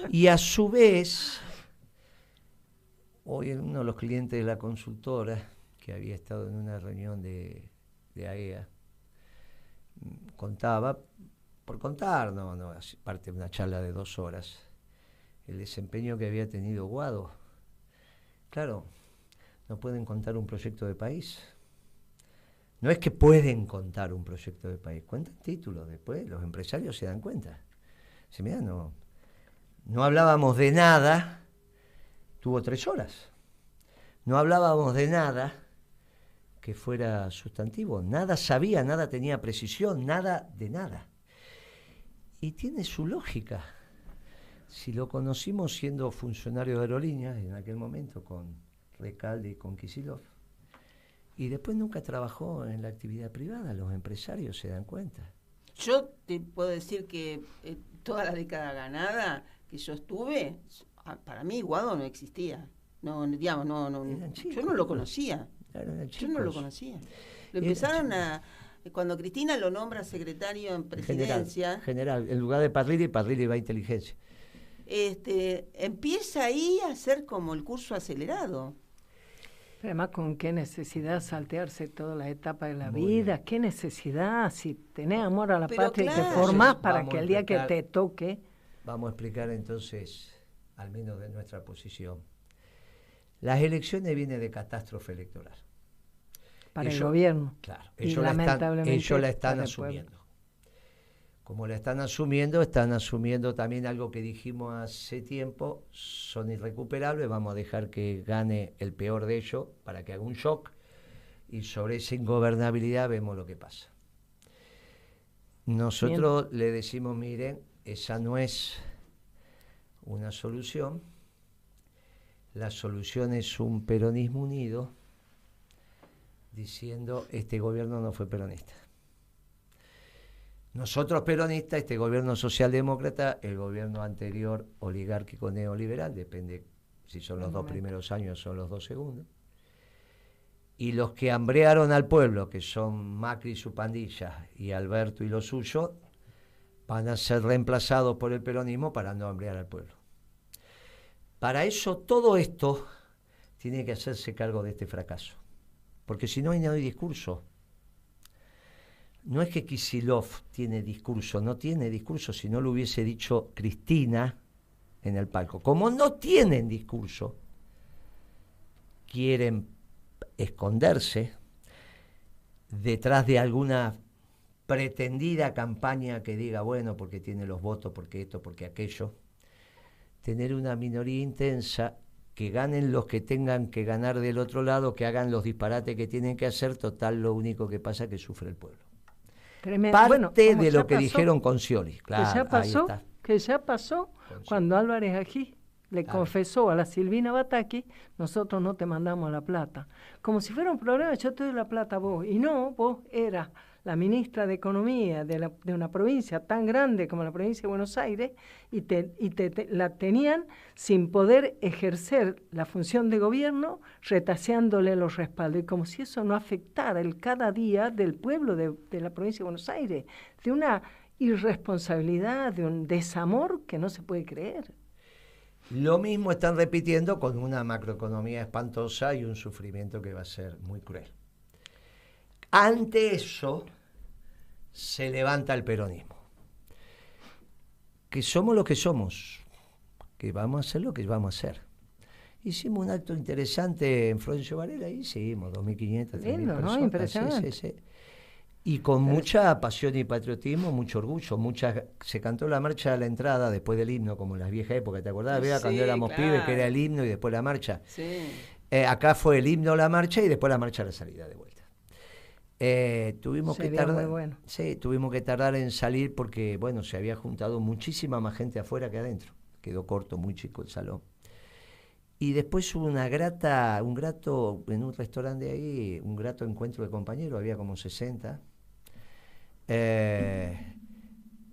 Y a su vez, hoy uno de los clientes de la consultora, que había estado en una reunión de AEA, contaba, por contar, no, parte de una charla de 2 horas, el desempeño que había tenido Guado. Claro, no pueden contar un proyecto de país. No es que pueden contar un proyecto de país, cuentan títulos, después los empresarios se dan cuenta. Dice, mira, no hablábamos de nada, tuvo 3 horas. No hablábamos de nada que fuera sustantivo, nada sabía, nada tenía precisión, nada de nada. Y tiene su lógica. Si lo conocimos siendo funcionario de aerolíneas en aquel momento con Recalde y con Kicillof, y después nunca trabajó en la actividad privada, los empresarios se dan cuenta. Yo te puedo decir que toda la década ganada que yo estuve, para mí Guado no existía. No, digamos, yo no lo conocía. Yo no lo conocía. Lo empezaron cuando Cristina lo nombra secretario en presidencia. General, en lugar de Parrilli va a inteligencia. Empieza ahí a hacer como el curso acelerado. Además, ¿con qué necesidad saltearse toda la etapa de la vida? ¿Qué necesidad? Si tenés amor a la patria y te formás para que el día que te toque... Vamos a explicar entonces, al menos de nuestra posición. Las elecciones vienen de catástrofe electoral. Para el gobierno. Claro, ellos la están asumiendo. Como la están asumiendo también algo que dijimos hace tiempo, son irrecuperables, vamos a dejar que gane el peor de ellos para que haga un shock, y sobre esa ingobernabilidad vemos lo que pasa. Nosotros le decimos, miren, esa no es una solución, la solución es un peronismo unido, diciendo, este gobierno no fue peronista. Nosotros peronistas, este gobierno socialdemócrata, el gobierno anterior oligárquico neoliberal, depende si son los 2 primeros años o son los 2 segundos. Y los que hambrearon al pueblo, que son Macri y su pandilla y Alberto y lo suyo, van a ser reemplazados por el peronismo para no hambrear al pueblo. Para eso, todo esto tiene que hacerse cargo de este fracaso. Porque si no hay discurso. No es que Kicillof tiene discurso, no tiene discurso, si no lo hubiese dicho Cristina en el palco. Como no tienen discurso, quieren esconderse detrás de alguna pretendida campaña que diga, bueno, porque tiene los votos, porque esto, porque aquello. Tener una minoría intensa, que ganen los que tengan que ganar del otro lado, que hagan los disparates que tienen que hacer, total, lo único que pasa es que sufre el pueblo. Parte bueno, de lo que dijeron con Scioli. Claro, que ya pasó cuando Álvarez Agis le confesó a la Silvina Bataki, nosotros no te mandamos la plata. Como si fuera un problema, yo te doy la plata a vos. Y no, vos eras la ministra de Economía de una provincia tan grande como la provincia de Buenos Aires y la tenían sin poder ejercer la función de gobierno, retaseándole los respaldos. Y como si eso no afectara el cada día del pueblo de la provincia de Buenos Aires, de una irresponsabilidad, de un desamor que no se puede creer. Lo mismo están repitiendo con una macroeconomía espantosa y un sufrimiento que va a ser muy cruel. Ante eso se levanta el peronismo. Que somos lo que somos, que vamos a hacer lo que vamos a hacer. Hicimos un acto interesante en Florencio Varela y seguimos, 2.500, 3.000 personas. ¿No? Impresionante. Sí. Y con mucha pasión y patriotismo, mucho orgullo. Se cantó la marcha a la entrada después del himno, como en las viejas épocas, ¿te acordás? Sí, cuando éramos pibes, que era el himno y después la marcha. Sí. Acá fue el himno, la marcha y después la marcha a la salida de vuelta. Tuvimos que tardar en salir porque, bueno, se había juntado muchísima más gente afuera que adentro. Quedó corto, muy chico el salón. Y después hubo en un restaurante ahí, un grato encuentro de compañeros, había como 60.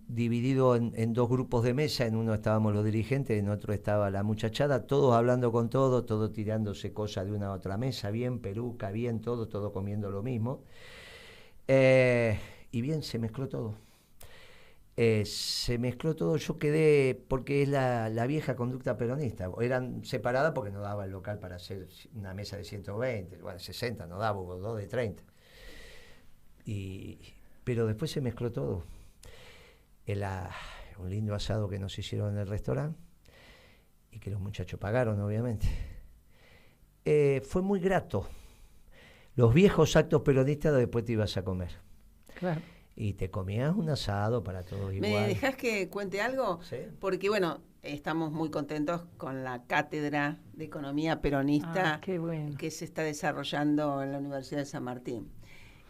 Dividido en 2 grupos de mesa, en uno estábamos los dirigentes, en otro estaba la muchachada, todos hablando con todos tirándose cosas de una a otra mesa, bien peluca, bien todo comiendo lo mismo. Y bien, se mezcló todo. Yo quedé, porque es la vieja conducta peronista. Eran separadas porque no daba el local para hacer una mesa de 120, bueno, 60, no daba, hubo 2 de 30. Pero después se mezcló todo. Un lindo asado que nos hicieron en el restaurante y que los muchachos pagaron, obviamente. Fue muy grato. Los viejos actos peronistas después te ibas a comer. Claro. Y te comías un asado para todos igual. ¿Me dejás que cuente algo? Sí. Porque, bueno, estamos muy contentos con la cátedra de economía peronista que se está desarrollando en la Universidad de San Martín.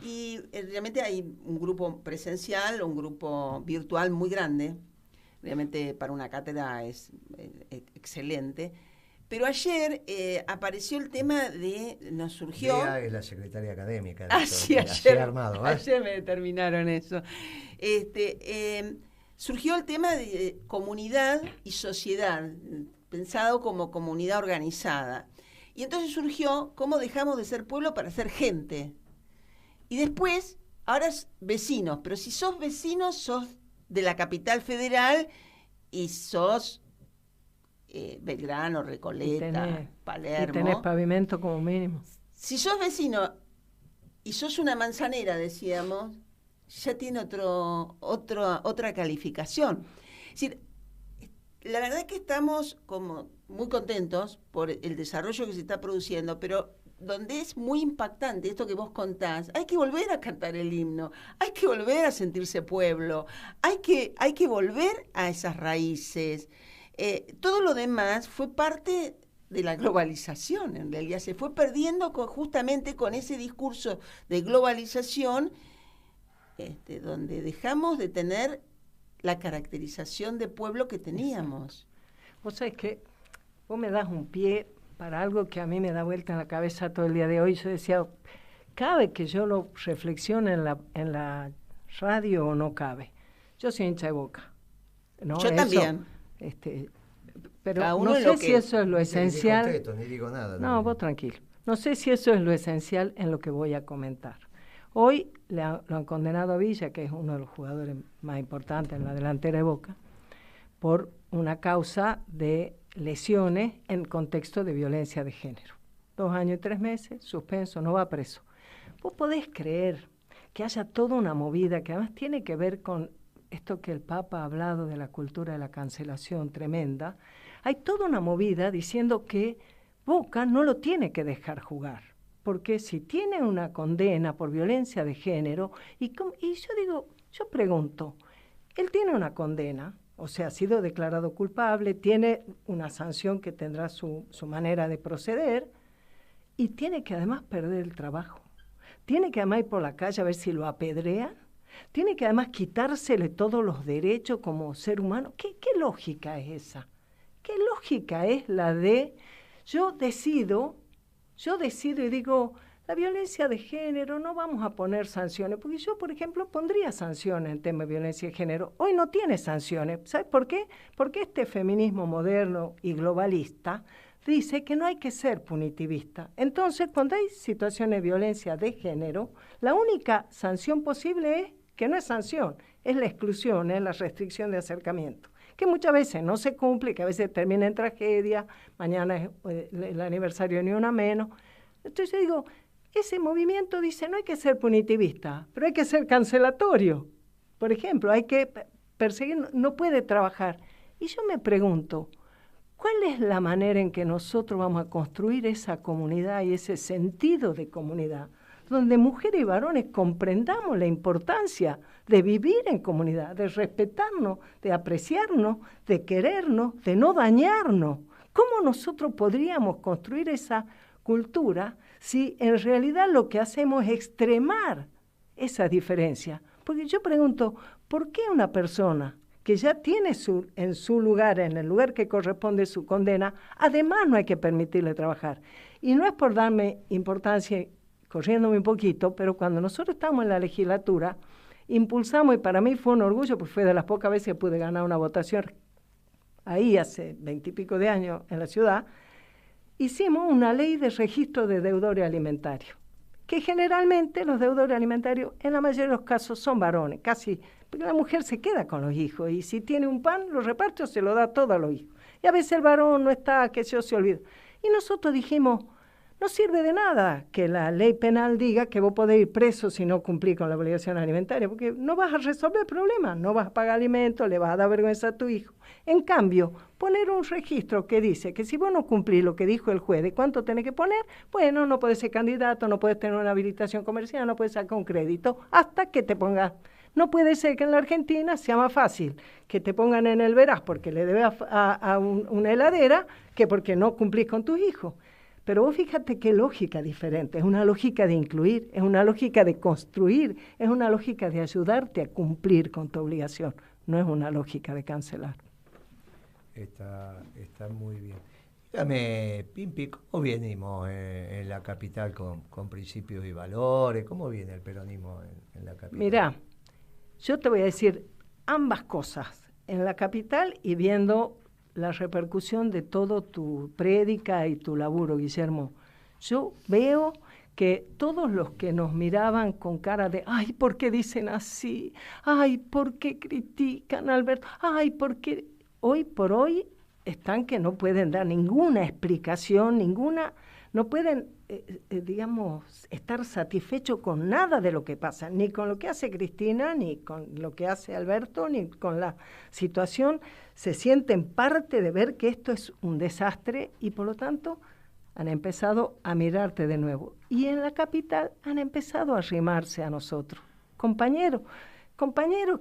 Y realmente hay un grupo presencial, un grupo virtual muy grande. Realmente para una cátedra es excelente. Pero ayer apareció el tema nos surgió... Bea es la secretaria académica. Ayer me determinaron eso. Surgió el tema de comunidad y sociedad, pensado como comunidad organizada. Y entonces surgió cómo dejamos de ser pueblo para ser gente. Y después, ahora es vecinos, pero si sos vecinos, sos de la capital federal y sos Belgrano, Recoleta, Palermo. Y tenés pavimento como mínimo. Si sos vecino y sos una manzanera, decíamos, ya tiene otra calificación. Es decir, la verdad es que estamos como muy contentos por el desarrollo que se está produciendo, pero donde es muy impactante esto que vos contás, hay que volver a cantar el himno, hay que volver a sentirse pueblo, hay que volver a esas raíces. Todo lo demás fue parte de la globalización, en realidad se fue perdiendo justamente con ese discurso de globalización, donde dejamos de tener la caracterización de pueblo que teníamos. Vos sabés que vos me das un pie para algo que a mí me da vuelta en la cabeza todo el día de hoy. Yo decía, ¿cabe que yo lo reflexione en la radio o no cabe? Yo soy hincha de Boca. ¿no? Yo Eso, también. Pero Cada uno no en sé lo si que- eso es lo esencial. Ni contesto, ni digo nada. No, vos tranquilo. No sé si eso es lo esencial en lo que voy a comentar. Hoy lo han condenado a Villa, que es uno de los jugadores más importantes en la delantera de Boca, por una causa de lesiones en contexto de violencia de género. 2 años y 3 meses, suspenso, no va preso. ¿Vos podés creer que haya toda una movida que además tiene que ver con esto que el Papa ha hablado de la cultura de la cancelación tremenda? Hay toda una movida diciendo que Boca no lo tiene que dejar jugar, porque si tiene una condena por violencia de género, y yo pregunto, él tiene una condena, o sea, ha sido declarado culpable, tiene una sanción que tendrá su manera de proceder, y tiene que además perder el trabajo. Tiene que además ir por la calle a ver si lo apedrean. Tiene que además quitársele todos los derechos como ser humano. ¿Qué lógica es esa? ¿Qué lógica es la de yo decido y digo, la violencia de género no vamos a poner sanciones? Porque yo, por ejemplo, pondría sanciones en tema de violencia de género. Hoy no tiene sanciones. ¿Sabes por qué? Porque este feminismo moderno y globalista dice que no hay que ser punitivista. Entonces, cuando hay situaciones de violencia de género, la única sanción posible es que no es sanción, es la exclusión, es la restricción de acercamiento, que muchas veces no se cumple, que a veces termina en tragedia, mañana es el aniversario de Ni Una Menos. Entonces yo digo, ese movimiento dice no hay que ser punitivista, pero hay que ser cancelatorio. Por ejemplo, hay que perseguir, no puede trabajar. Y yo me pregunto, ¿cuál es la manera en que nosotros vamos a construir esa comunidad y ese sentido de comunidad, donde mujeres y varones comprendamos la importancia de vivir en comunidad, de respetarnos, de apreciarnos, de querernos, de no dañarnos? ¿Cómo nosotros podríamos construir esa cultura si en realidad lo que hacemos es extremar esa diferencia? Porque yo pregunto, ¿por qué una persona que ya tiene en su lugar, en el lugar que corresponde su condena, además no hay que permitirle trabajar? Y no es por darme importancia, corriéndome un poquito, pero cuando nosotros estamos en la legislatura, impulsamos, y para mí fue un orgullo, porque fue de las pocas veces que pude ganar una votación ahí hace 20 y pico de años en la ciudad, hicimos una ley de registro de deudores alimentarios, que generalmente los deudores alimentarios en la mayoría de los casos son varones, casi, porque la mujer se queda con los hijos y si tiene un pan, lo reparte o se lo da todo a los hijos. Y a veces el varón no está, que se olvida. Y nosotros dijimos, no sirve de nada que la ley penal diga que vos podés ir preso si no cumplís con la obligación alimentaria, porque no vas a resolver el problema, no vas a pagar alimentos, le vas a dar vergüenza a tu hijo. En cambio, poner un registro que dice que si vos no cumplís lo que dijo el juez de cuánto tenés que poner, bueno, no podés ser candidato, no podés tener una habilitación comercial, no podés sacar un crédito, hasta que te pongas. No puede ser que en la Argentina sea más fácil que te pongan en el veraz porque le debes a una heladera que porque no cumplís con tus hijos. Pero vos fíjate qué lógica diferente, es una lógica de incluir, es una lógica de construir, es una lógica de ayudarte a cumplir con tu obligación, no es una lógica de cancelar. Está muy bien. Dígame, Pimpi, ¿cómo venimos en la capital con principios y valores? ¿Cómo viene el peronismo en la capital? Mirá, yo te voy a decir ambas cosas, en la capital y viendo la repercusión de todo tu prédica y tu laburo, Guillermo. Yo veo que todos los que nos miraban con cara de, ay, ¿por qué dicen así? Ay, ¿por qué critican a Alberto? Ay, ¿por qué? Hoy por hoy están que no pueden dar ninguna explicación, no pueden, digamos, estar satisfechos con nada de lo que pasa, ni con lo que hace Cristina, ni con lo que hace Alberto, ni con la situación. Se sienten parte de ver que esto es un desastre y por lo tanto han empezado a mirarte de nuevo. Y en la capital han empezado a arrimarse a nosotros, compañeros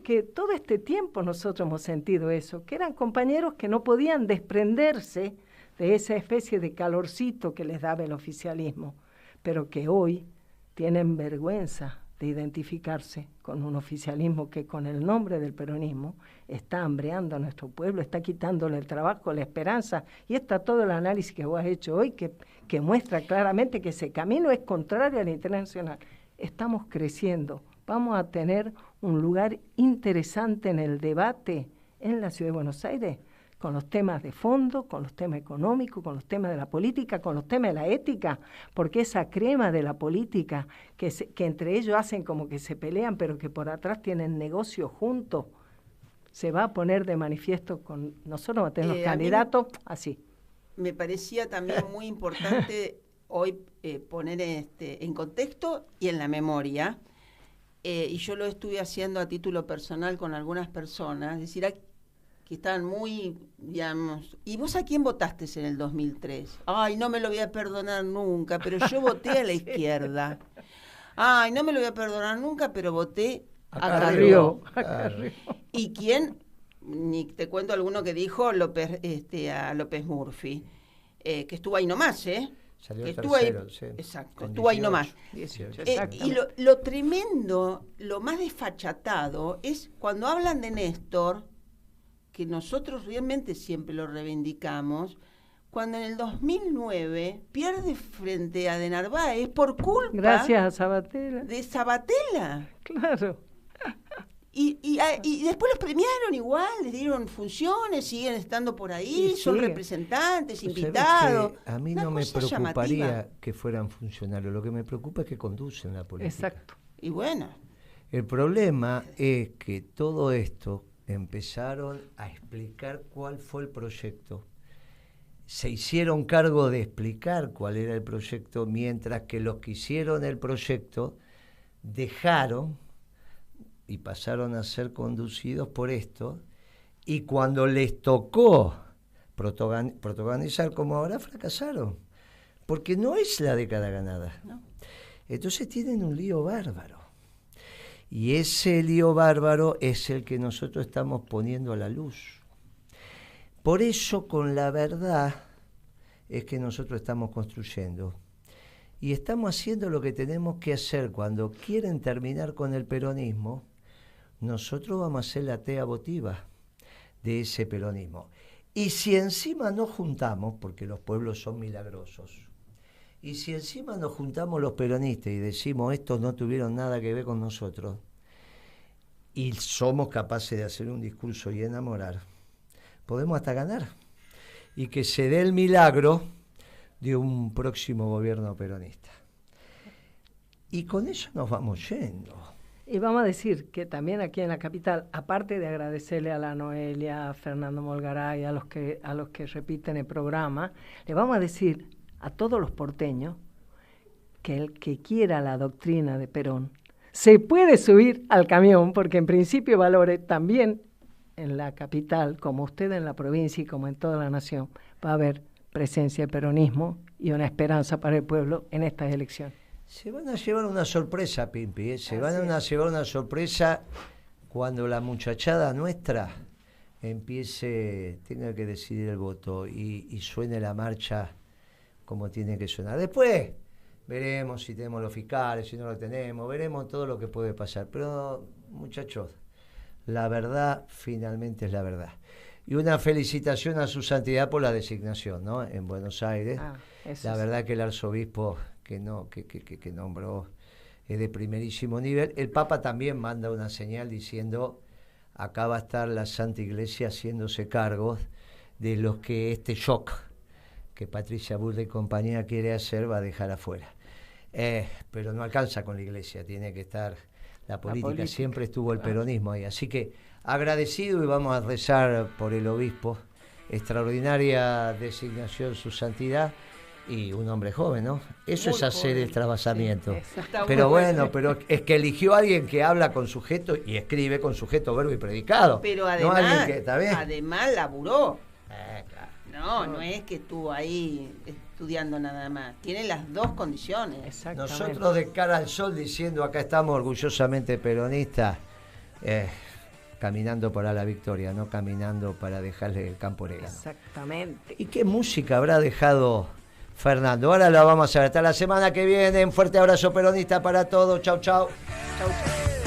que todo este tiempo nosotros hemos sentido eso, que eran compañeros que no podían desprenderse de esa especie de calorcito que les daba el oficialismo, pero que hoy tienen vergüenza de identificarse con un oficialismo que con el nombre del peronismo está hambreando a nuestro pueblo, está quitándole el trabajo, la esperanza, y está todo el análisis que vos has hecho hoy que muestra claramente que ese camino es contrario al internacional. Estamos creciendo, vamos a tener un lugar interesante en el debate en la Ciudad de Buenos Aires, con los temas de fondo, con los temas económicos, con los temas de la política, con los temas de la ética, porque esa crema de la política, que entre ellos hacen como que se pelean, pero que por atrás tienen negocios juntos, se va a poner de manifiesto con nosotros, vamos a tener los candidatos así. Me parecía también muy importante hoy poner en contexto y en la memoria, y yo lo estuve haciendo a título personal con algunas personas, es decir, que estaban muy, digamos, ¿y vos a quién votaste en el 2003? Ay, no me lo voy a perdonar nunca, pero yo voté a la izquierda. Ay, no me lo voy a perdonar nunca, pero voté a Carrió. ¿Y quién? Ni te cuento alguno que dijo a López Murphy, que estuvo ahí nomás, Salió que estuvo tercero, ahí, sí. Exacto, estuvo ahí nomás. 18, Y lo tremendo, lo más desfachatado, es cuando hablan de Néstor, que nosotros realmente siempre lo reivindicamos, cuando en el 2009 pierde frente a De Narváez por culpa gracias a Sabatella. de Sabatella. Claro. Y después los premiaron igual, les dieron funciones, siguen estando por ahí, son representantes, invitados. A mí no me preocuparía que fueran funcionarios, lo que me preocupa es que conducen la política. Exacto. Y bueno. El problema es que todo esto empezaron a explicar cuál fue el proyecto. Se hicieron cargo de explicar cuál era el proyecto, mientras que los que hicieron el proyecto dejaron y pasaron a ser conducidos por esto, y cuando les tocó protagonizar como ahora, fracasaron, porque no es la década ganada. No. Entonces tienen un lío bárbaro. Y ese lío bárbaro es el que nosotros estamos poniendo a la luz. Por eso, con la verdad, es que nosotros estamos construyendo. Y estamos haciendo lo que tenemos que hacer. Cuando quieren terminar con el peronismo, nosotros vamos a hacer la tea votiva de ese peronismo. Y si encima nos juntamos, porque los pueblos son milagrosos, y si encima nos juntamos los peronistas y decimos estos no tuvieron nada que ver con nosotros, y somos capaces de hacer un discurso y enamorar, podemos hasta ganar. Y que se dé el milagro de un próximo gobierno peronista. Y con eso nos vamos yendo. Y vamos a decir que también aquí en la capital, aparte de agradecerle a la Noelia, a Fernando Molgaray, a los que repiten el programa, le vamos a decir a todos los porteños que el que quiera la doctrina de Perón se puede subir al camión, porque en principio Valore también en la capital, como usted en la provincia y como en toda la nación, va a haber presencia de peronismo y una esperanza para el pueblo en estas elecciones. Se van a llevar una sorpresa, Pimpi, Se van a llevar una sorpresa cuando la muchachada nuestra tenga que decidir el voto y suene la marcha como tiene que sonar. Después veremos si tenemos los fiscales, si no lo tenemos, veremos todo lo que puede pasar. Pero, muchachos, la verdad finalmente es la verdad. Y una felicitación a su santidad por la designación, ¿no? En Buenos Aires. La verdad que el arzobispo que nombró es de primerísimo nivel. El Papa también manda una señal diciendo: acá va a estar la Santa Iglesia haciéndose cargo de los que este shock que Patricia Bullrich y compañía quiere hacer va a dejar afuera. Pero no alcanza con la Iglesia, tiene que estar la política. Siempre estuvo el peronismo ahí. Así que agradecido, y vamos a rezar por el obispo. Extraordinaria designación, su santidad, y un hombre joven, ¿no? Eso muy es hacer joven, el trasvasamiento. Sí, pero bueno, pero es que eligió a alguien que habla con sujeto y escribe con sujeto, verbo y predicado. Pero además, no alguien que, ¿está bien? Además laburó. Claro. No es que estuvo ahí estudiando nada más. Tiene las dos condiciones. Nosotros de cara al sol diciendo acá estamos orgullosamente peronistas, caminando para la victoria, no caminando para dejarle el campo orégano. Exactamente. ¿Y qué música habrá dejado Fernando? Ahora la vamos a ver. Hasta la semana que viene. Un fuerte abrazo peronista para todos. Chau, chau. Chau, chau.